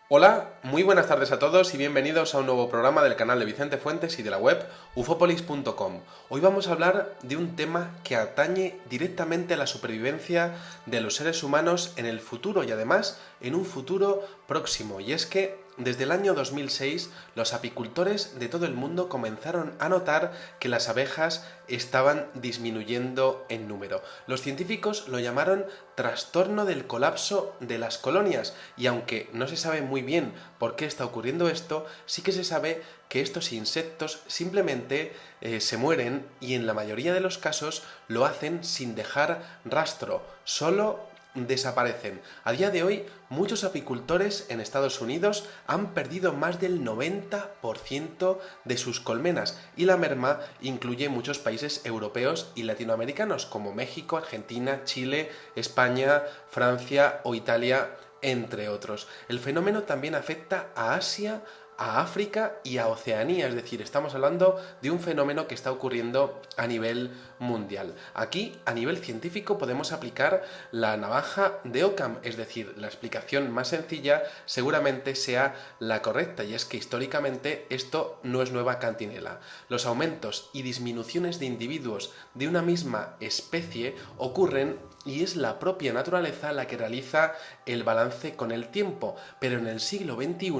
Hola, muy buenas tardes a todos y bienvenidos a un nuevo programa del canal de Vicente Fuentes y de la web ufopolis.com. Hoy vamos a hablar de un tema que atañe directamente a la supervivencia de los seres humanos en el futuro y además en un futuro próximo, y es que desde el año 2006 los apicultores de todo el mundo comenzaron a notar que las abejas estaban disminuyendo en número. Los científicos lo llamaron trastorno del colapso de las colonias, y aunque no se sabe muy bien por qué está ocurriendo esto, sí que se sabe que estos insectos simplemente se mueren, y en la mayoría de los casos lo hacen sin dejar rastro, solo desaparecen. A día de hoy, muchos apicultores en Estados Unidos han perdido más del 90% de sus colmenas, y la merma incluye muchos países europeos y latinoamericanos como México, Argentina, Chile, España, Francia o Italia, entre otros. El fenómeno también afecta a Asia, a África y a Oceanía, es decir, estamos hablando de un fenómeno que está ocurriendo a nivel mundial. Aquí, a nivel científico, podemos aplicar la navaja de Occam, es decir, la explicación más sencilla seguramente sea la correcta, y es que históricamente esto no es nueva cantinela. Los aumentos y disminuciones de individuos de una misma especie ocurren, y es la propia naturaleza la que realiza el balance con el tiempo, pero en el siglo XXI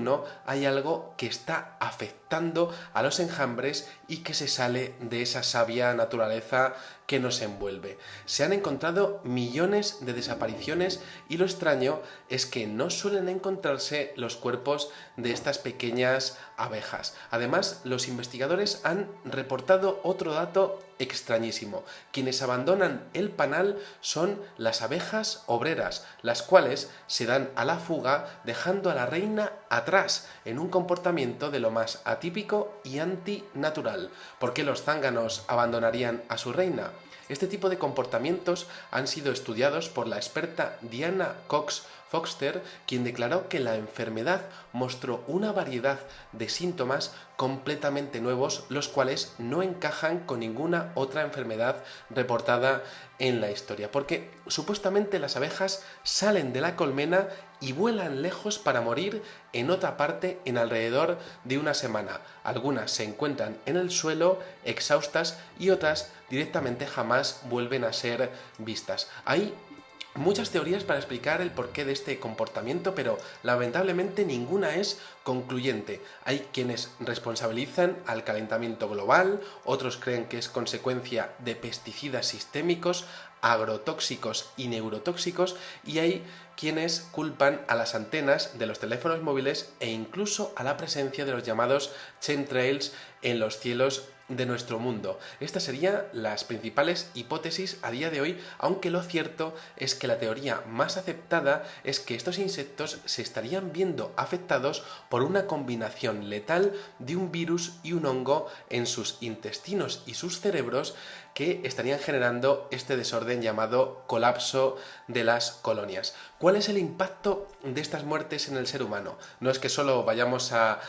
hay algo que está afectando a los enjambres y que se sale de esa sabia naturaleza que nos envuelve. Se han encontrado millones de desapariciones, y lo extraño es que no suelen encontrarse los cuerpos de estas pequeñas abejas. Además, los investigadores han reportado otro dato extrañísimo. Quienes abandonan el panal son las abejas obreras, las cuales se dan a la fuga dejando a la reina atrás, en un comportamiento de lo más atípico y antinatural. ¿Por qué los zánganos abandonarían a su reina? Este tipo de comportamientos han sido estudiados por la experta Diana Cox Foster, quien declaró que la enfermedad mostró una variedad de síntomas completamente nuevos, los cuales no encajan con ninguna otra enfermedad reportada en la historia, porque supuestamente las abejas salen de la colmena y vuelan lejos para morir en otra parte en alrededor de una semana. Algunas se encuentran en el suelo exhaustas y otras directamente jamás vuelven a ser vistas. Hay muchas teorías para explicar el porqué de este comportamiento, pero lamentablemente ninguna es concluyente. Hay quienes responsabilizan al calentamiento global, otros creen que es consecuencia de pesticidas sistémicos, agrotóxicos y neurotóxicos, y hay quienes culpan a las antenas de los teléfonos móviles e incluso a la presencia de los llamados chemtrails en los cielos de nuestro mundo. Estas serían las principales hipótesis a día de hoy, aunque lo cierto es que la teoría más aceptada es que estos insectos se estarían viendo afectados por una combinación letal de un virus y un hongo en sus intestinos y sus cerebros, que estarían generando este desorden llamado colapso de las colonias. ¿Cuál es el impacto de estas muertes en el ser humano? No es que solo vayamos a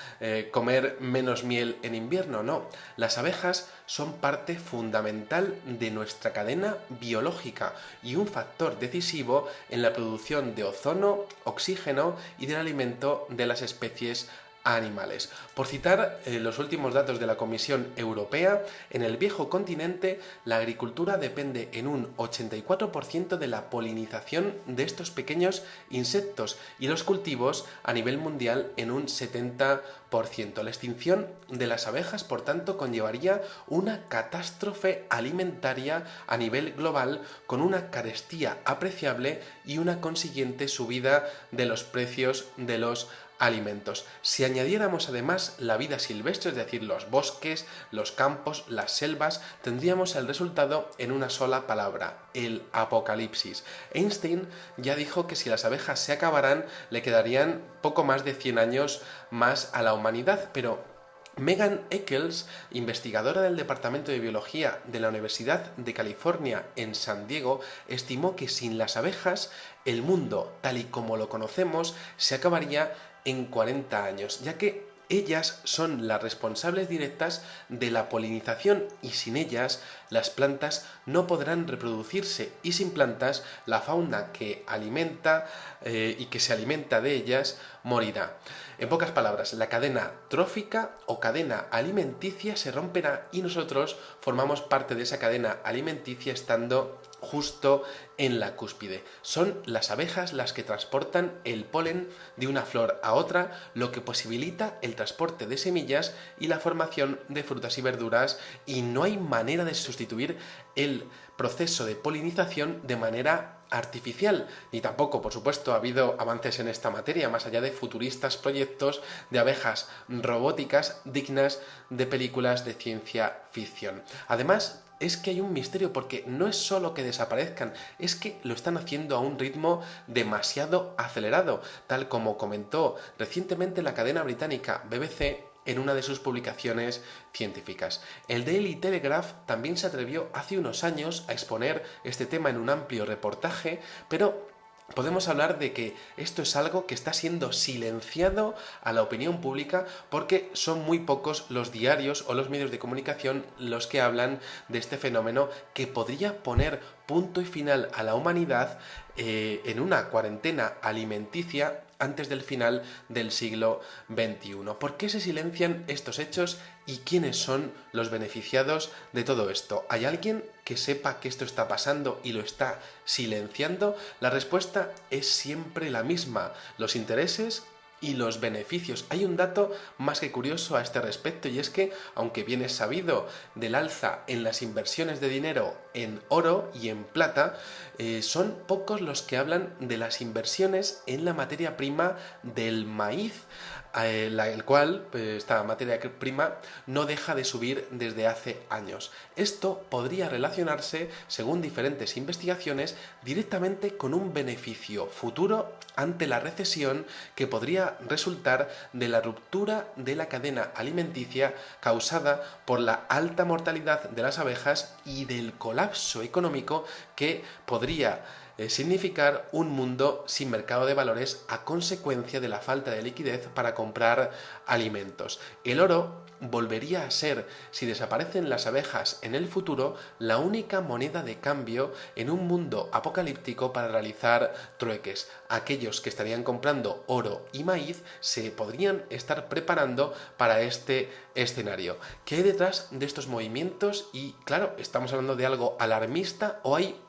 comer menos miel en invierno, no. Las abejas son parte fundamental de nuestra cadena biológica y un factor decisivo en la producción de ozono, oxígeno y del alimento de las especies animales. Por citar los últimos datos de la Comisión Europea, en el viejo continente la agricultura depende en un 84% de la polinización de estos pequeños insectos, y los cultivos a nivel mundial en un 70%. La extinción de las abejas, por tanto, conllevaría una catástrofe alimentaria a nivel global, con una carestía apreciable y una consiguiente subida de los precios de los alimentos. Si añadiéramos además la vida silvestre, es decir, los bosques, los campos, las selvas, tendríamos el resultado en una sola palabra: el apocalipsis. Einstein ya dijo que si las abejas se acabaran, le quedarían poco más de 100 años más a la humanidad, pero Megan Eccles, investigadora del Departamento de Biología de la Universidad de California en San Diego, estimó que sin las abejas el mundo, tal y como lo conocemos, se acabaría en 40 años, ya que Ellas son las responsables directas de la polinización y sin ellas las plantas no podrán reproducirse y sin plantas la fauna que alimenta y que se alimenta de ellas morirá. En pocas palabras, la cadena trófica o cadena alimenticia se romperá y nosotros formamos parte de esa cadena alimenticia estando justo en la cúspide. Son las abejas las que transportan el polen de una flor a otra, lo que posibilita el transporte de semillas y la formación de frutas y verduras, y no hay manera de sustituir el proceso de polinización de manera artificial, ni tampoco, por supuesto, ha habido avances en esta materia, más allá de futuristas proyectos de abejas robóticas dignas de películas de ciencia ficción. Además, es que hay un misterio porque no es solo que desaparezcan, es que lo están haciendo a un ritmo demasiado acelerado, tal como comentó recientemente la cadena británica BBC en una de sus publicaciones científicas. El Daily Telegraph también se atrevió hace unos años a exponer este tema en un amplio reportaje, pero podemos hablar de que esto es algo que está siendo silenciado a la opinión pública porque son muy pocos los diarios o los medios de comunicación los que hablan de este fenómeno que podría poner punto y final a la humanidad en una cuarentena alimenticia antes del final del siglo XXI. ¿Por qué se silencian estos hechos y quiénes son los beneficiados de todo esto? ¿Hay alguien que sepa que esto está pasando y lo está silenciando? La respuesta es siempre la misma: los intereses y los beneficios. Hay un dato más que curioso a este respecto, y es que, aunque bien es sabido del alza en las inversiones de dinero en oro y en plata, son pocos los que hablan de las inversiones en la materia prima del maíz, el cual, esta materia prima, no deja de subir desde hace años. Esto podría relacionarse, según diferentes investigaciones, directamente con un beneficio futuro ante la recesión que podría resultar de la ruptura de la cadena alimenticia causada por la alta mortalidad de las abejas y del colapso económico que podría significar un mundo sin mercado de valores a consecuencia de la falta de liquidez para comprar alimentos. El oro volvería a ser, si desaparecen las abejas en el futuro, la única moneda de cambio en un mundo apocalíptico para realizar trueques. Aquellos que estarían comprando oro y maíz se podrían estar preparando para este escenario. ¿Qué hay detrás de estos movimientos? Y claro, ¿estamos hablando de algo alarmista o hay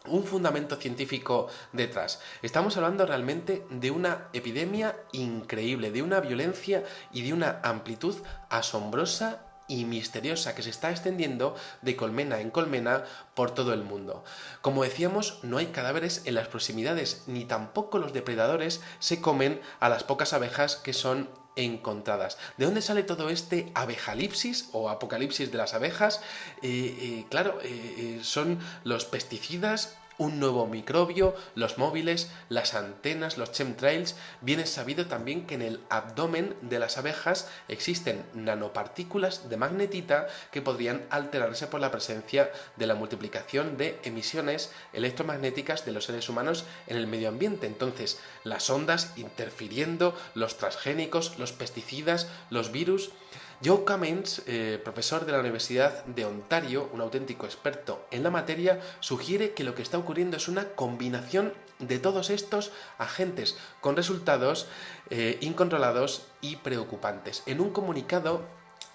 un fundamento científico detrás? Estamos hablando realmente de una epidemia increíble, de una violencia y de una amplitud asombrosa y misteriosa que se está extendiendo de colmena en colmena por todo el mundo. Como decíamos, no hay cadáveres en las proximidades, ni tampoco los depredadores se comen a las pocas abejas que son encontradas. ¿De dónde sale todo este abejalipsis o apocalipsis de las abejas? Son los pesticidas, un nuevo microbio, los móviles, las antenas, los chemtrails. Bien es sabido también que en el abdomen de las abejas existen nanopartículas de magnetita que podrían alterarse por la presencia de la multiplicación de emisiones electromagnéticas de los seres humanos en el medio ambiente. Entonces, las ondas interfiriendo, los transgénicos, los pesticidas, los virus. Joe Cummins, profesor de la Universidad de Ontario, un auténtico experto en la materia, sugiere que lo que está ocurriendo es una combinación de todos estos agentes con resultados incontrolados y preocupantes. En un comunicado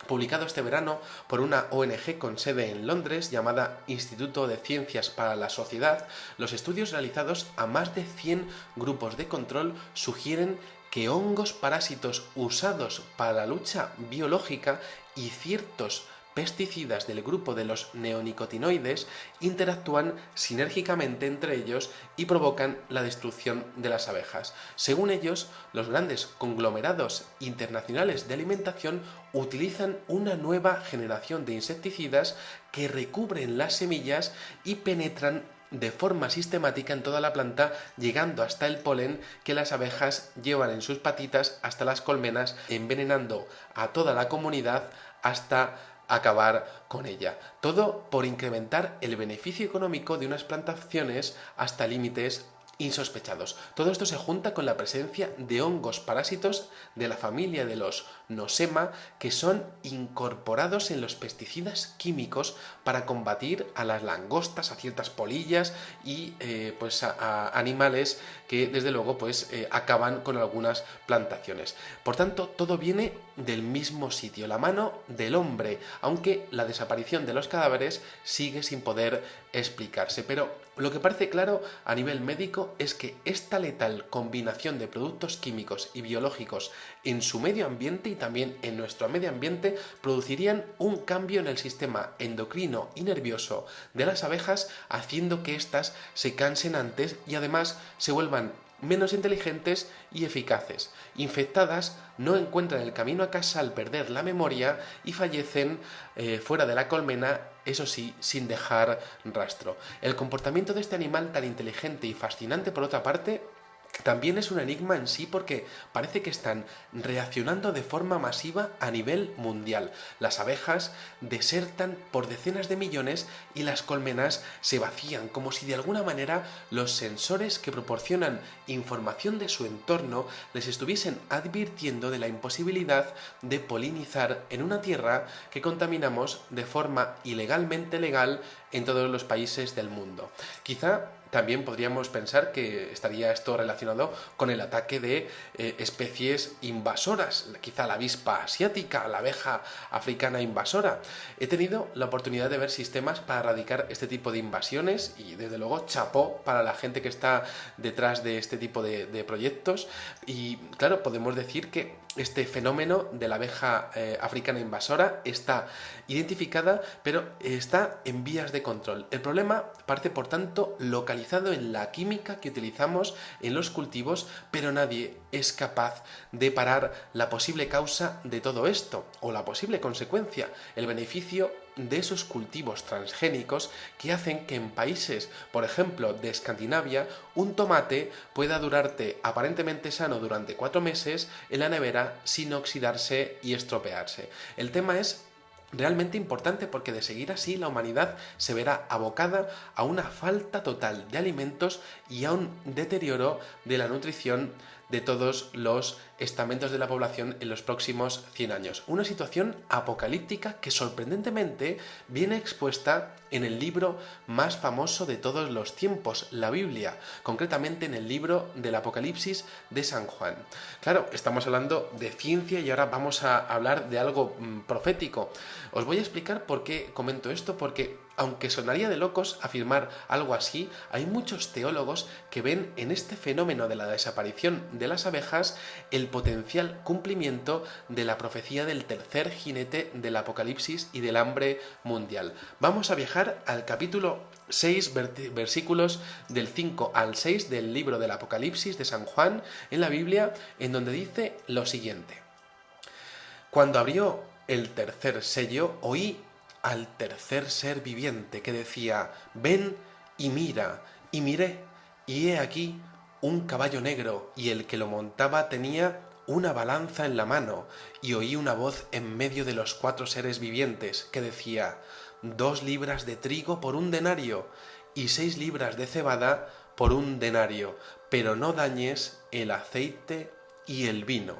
publicado este verano por una ONG con sede en Londres llamada Instituto de Ciencias para la Sociedad, los estudios realizados a más de 100 grupos de control sugieren que hongos parásitos usados para la lucha biológica y ciertos pesticidas del grupo de los neonicotinoides interactúan sinérgicamente entre ellos y provocan la destrucción de las abejas. Según ellos, los grandes conglomerados internacionales de alimentación utilizan una nueva generación de insecticidas que recubren las semillas y penetran de forma sistemática en toda la planta, llegando hasta el polen que las abejas llevan en sus patitas hasta las colmenas, envenenando a toda la comunidad hasta acabar con ella. Todo por incrementar el beneficio económico de unas plantaciones hasta límites insospechados. Todo esto se junta con la presencia de hongos parásitos de la familia de los nosema que son incorporados en los pesticidas químicos para combatir a las langostas, a ciertas polillas y pues a animales que desde luego pues acaban con algunas plantaciones. Por tanto, todo viene del mismo sitio, la mano del hombre, aunque la desaparición de los cadáveres sigue sin poder explicarse. Pero lo que parece claro a nivel médico es que esta letal combinación de productos químicos y biológicos en su medio ambiente y también en nuestro medio ambiente producirían un cambio en el sistema endocrino y nervioso de las abejas, haciendo que éstas se cansen antes y además se vuelvan menos inteligentes y eficaces. Infectadas no encuentran el camino a casa al perder la memoria y fallecen fuera de la colmena, eso sí, sin dejar rastro. El comportamiento de este animal tan inteligente y fascinante, por otra parte, también es un enigma en sí porque parece que están reaccionando de forma masiva a nivel mundial. Las abejas desertan por decenas de millones y las colmenas se vacían, como si de alguna manera los sensores que proporcionan información de su entorno les estuviesen advirtiendo de la imposibilidad de polinizar en una tierra que contaminamos de forma ilegalmente legal en todos los países del mundo. Quizá también podríamos pensar que estaría esto relacionado con el ataque de especies invasoras, quizá la avispa asiática, la abeja africana invasora. He tenido la oportunidad de ver sistemas para erradicar este tipo de invasiones y desde luego chapó para la gente que está detrás de este tipo de proyectos y claro, podemos decir que este fenómeno de la abeja africana invasora está identificada, pero está en vías de control. El problema parece, por tanto, localizado en la química que utilizamos en los cultivos, pero nadie es capaz de parar la posible causa de todo esto, o la posible consecuencia, el beneficio de esos cultivos transgénicos que hacen que en países, por ejemplo, de Escandinavia, un tomate pueda durarte aparentemente sano durante 4 meses en la nevera sin oxidarse y estropearse. El tema es realmente importante porque de seguir así la humanidad se verá abocada a una falta total de alimentos y a un deterioro de la nutrición de todos los estamentos de la población en los próximos 100 años. Una situación apocalíptica que sorprendentemente viene expuesta en el libro más famoso de todos los tiempos, la Biblia, concretamente en el libro del Apocalipsis de San Juan. Claro, estamos hablando de ciencia y ahora vamos a hablar de algo profético. Os voy a explicar por qué comento esto, porque aunque sonaría de locos afirmar algo así, hay muchos teólogos que ven en este fenómeno de la desaparición de las abejas el potencial cumplimiento de la profecía del tercer jinete del Apocalipsis y del hambre mundial. Vamos a viajar al capítulo 6, versículos del 5 al 6 del libro del Apocalipsis de San Juan en la Biblia, en donde dice lo siguiente. Cuando abrió el tercer sello, oí al tercer ser viviente que decía, ven y mira, y miré, y he aquí un caballo negro, y el que lo montaba tenía una balanza en la mano, y oí una voz en medio de los 4 seres vivientes que decía, 2 libras de trigo por 1 denario, y 6 libras de cebada por 1 denario, pero no dañes el aceite y el vino.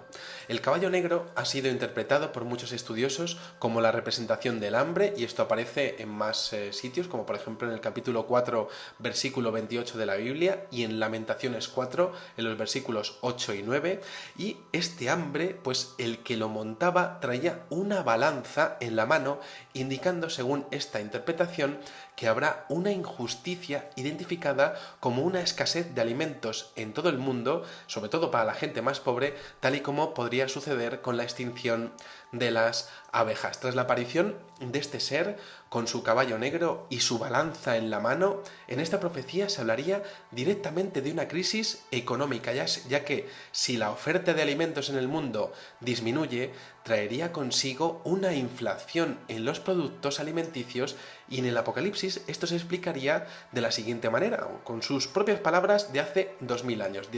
El caballo negro ha sido interpretado por muchos estudiosos como la representación del hambre, y esto aparece en más sitios, como por ejemplo en el capítulo 4, versículo 28 de la Biblia, y en Lamentaciones 4, en los versículos 8 y 9, y este hambre, pues el que lo montaba traía una balanza en la mano, indicando, según esta interpretación, que habrá una injusticia identificada como una escasez de alimentos en todo el mundo, sobre todo para la gente más pobre, tal y como podría suceder con la extinción de las abejas. Tras la aparición de este ser, con su caballo negro y su balanza en la mano, en esta profecía se hablaría directamente de una crisis económica, ya que si la oferta de alimentos en el mundo disminuye, traería consigo una inflación en los productos alimenticios, y en el Apocalipsis esto se explicaría de la siguiente manera, con sus propias palabras de hace 2000 años.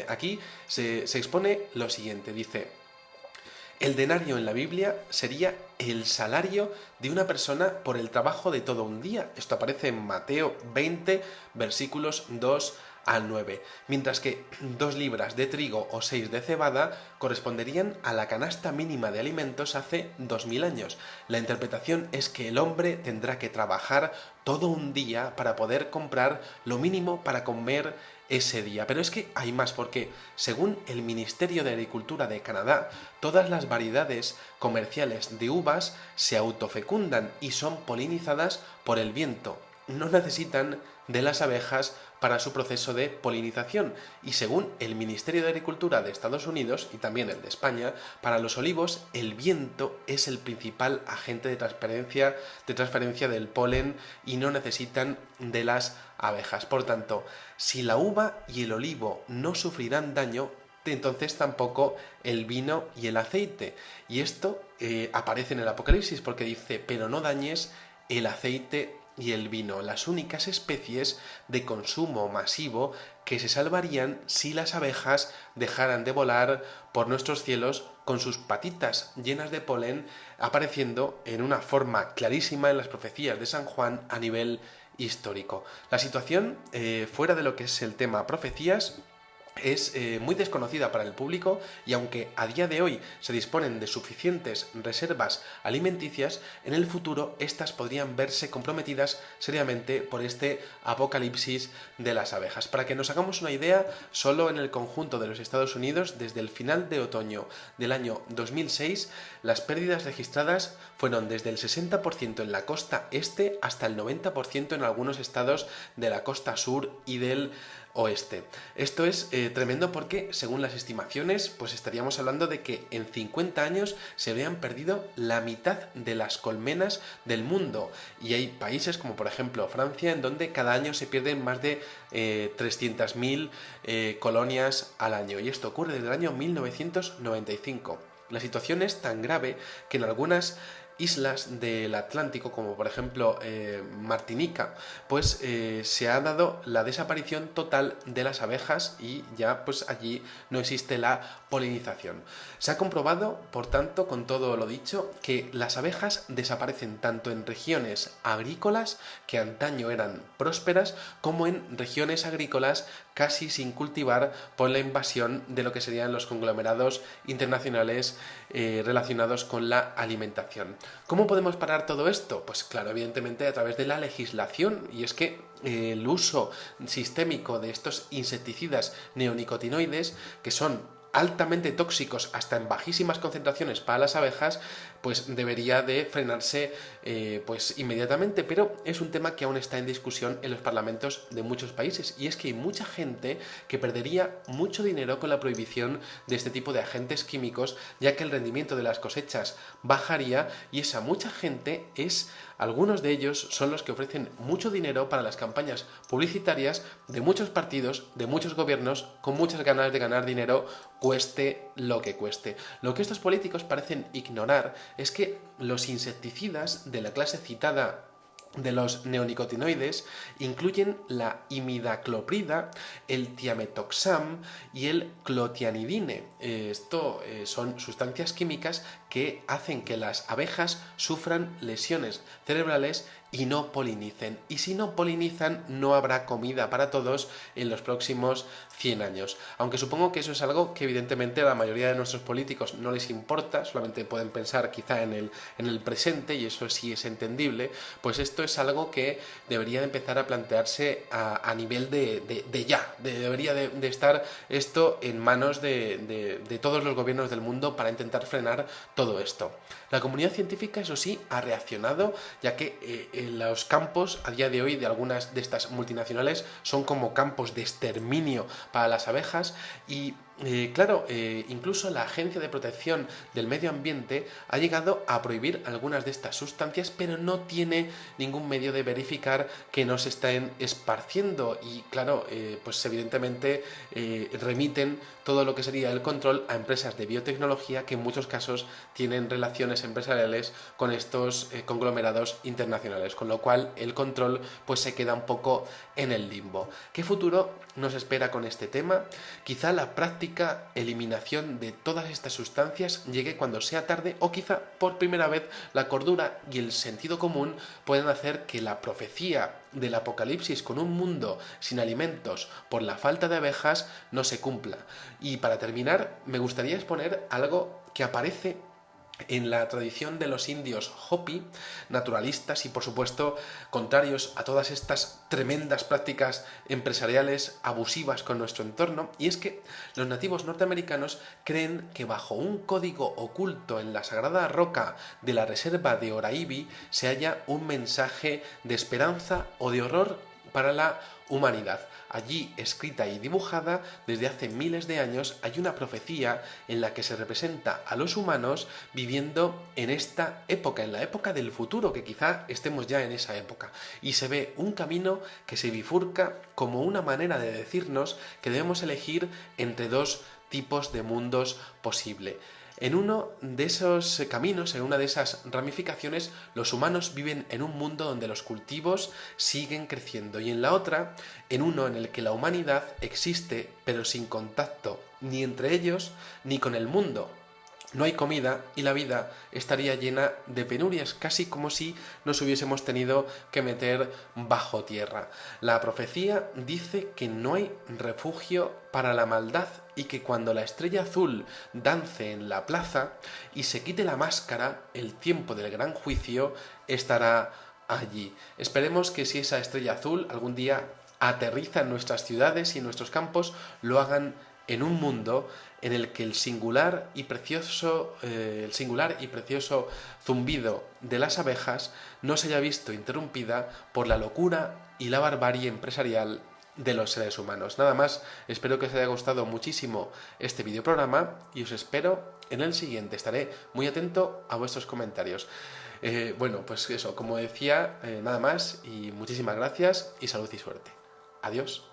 Aquí se expone lo siguiente, dice: El denario en la Biblia sería el salario de una persona por el trabajo de todo un día. Esto aparece en Mateo 20, versículos 2 al 9, mientras que 2 libras de trigo o 6 de cebada corresponderían a la canasta mínima de alimentos hace 2000 años. La interpretación es que el hombre tendrá que trabajar todo un día para poder comprar lo mínimo para comer ese día. Pero es que hay más, porque según el Ministerio de Agricultura de Canadá, todas las variedades comerciales de uvas se autofecundan y son polinizadas por el viento. No necesitan de las abejas para su proceso de polinización, y según el Ministerio de Agricultura de Estados Unidos y también el de España, para los olivos el viento es el principal agente de transferencia del polen y no necesitan de las abejas. Por tanto, si la uva y el olivo no sufrirán daño, entonces tampoco el vino y el aceite. Y esto aparece en el Apocalipsis porque dice: pero no dañes el aceite y el vino, las únicas especies de consumo masivo que se salvarían si las abejas dejaran de volar por nuestros cielos con sus patitas llenas de polen, apareciendo en una forma clarísima en las profecías de San Juan a nivel histórico. La situación, fuera de lo que es el tema profecías, es muy desconocida para el público, y aunque a día de hoy se disponen de suficientes reservas alimenticias, en el futuro estas podrían verse comprometidas seriamente por este apocalipsis de las abejas. Para que nos hagamos una idea, solo en el conjunto de los Estados Unidos, desde el final de otoño del año 2006, las pérdidas registradas fueron desde el 60% en la costa este hasta el 90% en algunos estados de la costa sur y del oeste. Esto es tremendo porque, según las estimaciones, pues estaríamos hablando de que en 50 años se habrían perdido la mitad de las colmenas del mundo, y hay países como por ejemplo Francia, en donde cada año se pierden más de 300.000 colonias al año, y esto ocurre desde el año 1995. La situación es tan grave que en algunas islas del Atlántico, como por ejemplo Martinica, pues se ha dado la desaparición total de las abejas y ya pues allí no existe la polinización. Se ha comprobado, por tanto, con todo lo dicho, que las abejas desaparecen tanto en regiones agrícolas, que antaño eran prósperas, como en regiones agrícolas casi sin cultivar por la invasión de lo que serían los conglomerados internacionales relacionados con la alimentación. ¿Cómo podemos parar todo esto? Pues claro, evidentemente a través de la legislación, y es que el uso sistémico de estos insecticidas neonicotinoides, que son altamente tóxicos hasta en bajísimas concentraciones para las abejas, pues debería de frenarse pues inmediatamente, pero es un tema que aún está en discusión en los parlamentos de muchos países, y es que hay mucha gente que perdería mucho dinero con la prohibición de este tipo de agentes químicos, ya que el rendimiento de las cosechas bajaría, y esa mucha gente algunos de ellos son los que ofrecen mucho dinero para las campañas publicitarias de muchos partidos, de muchos gobiernos, con muchas ganas de ganar dinero, cueste lo que cueste. Lo que estos políticos parecen ignorar es que los insecticidas de la clase citada de los neonicotinoides incluyen la imidacloprida, el thiamethoxam y el clotianidine. Esto son sustancias químicas que hacen que las abejas sufran lesiones cerebrales y no polinicen. Y si no polinizan, no habrá comida para todos en los próximos 100 años. Aunque supongo que eso es algo que evidentemente a la mayoría de nuestros políticos no les importa, solamente pueden pensar quizá en el presente, y eso sí es entendible. Pues esto es algo que debería de empezar a plantearse a nivel de ya. Debería de estar esto en manos de todos los gobiernos del mundo para intentar frenar todo esto. La comunidad científica, eso sí, ha reaccionado, ya que los campos a día de hoy de algunas de estas multinacionales son como campos de exterminio para las abejas, y claro, incluso la Agencia de Protección del Medio Ambiente ha llegado a prohibir algunas de estas sustancias, pero no tiene ningún medio de verificar que no se estén esparciendo, y claro, pues evidentemente remiten todo lo que sería el control a empresas de biotecnología que en muchos casos tienen relaciones empresariales con estos conglomerados internacionales, con lo cual el control pues se queda un poco en el limbo. ¿Qué futuro nos espera con este tema? Quizá la práctica hipotética eliminación de todas estas sustancias llegue cuando sea tarde, o quizá por primera vez la cordura y el sentido común pueden hacer que la profecía del apocalipsis con un mundo sin alimentos por la falta de abejas no se cumpla. Y para terminar, me gustaría exponer algo que aparece en la tradición de los indios Hopi, naturalistas y por supuesto contrarios a todas estas tremendas prácticas empresariales abusivas con nuestro entorno, y es que los nativos norteamericanos creen que bajo un código oculto en la sagrada roca de la reserva de Oraibi se halla un mensaje de esperanza o de horror para la humanidad. Allí, escrita y dibujada desde hace miles de años, hay una profecía en la que se representa a los humanos viviendo en esta época, en la época del futuro, que quizá estemos ya en esa época. Y se ve un camino que se bifurca como una manera de decirnos que debemos elegir entre dos tipos de mundos posible. En uno de esos caminos, en una de esas ramificaciones, los humanos viven en un mundo donde los cultivos siguen creciendo, y en la otra, en uno en el que la humanidad existe pero sin contacto ni entre ellos ni con el mundo. No hay comida y la vida estaría llena de penurias, casi como si nos hubiésemos tenido que meter bajo tierra. La profecía dice que no hay refugio para la maldad y que cuando la estrella azul dance en la plaza y se quite la máscara, el tiempo del gran juicio estará allí. Esperemos que si esa estrella azul algún día aterriza en nuestras ciudades y en nuestros campos, lo hagan en un mundo en el que el singular y precioso zumbido de las abejas no se haya visto interrumpida por la locura y la barbarie empresarial de los seres humanos. Nada más, espero que os haya gustado muchísimo este videoprograma y os espero en el siguiente. Estaré muy atento a vuestros comentarios. Bueno, pues eso, como decía, nada más y muchísimas gracias y salud y suerte. Adiós.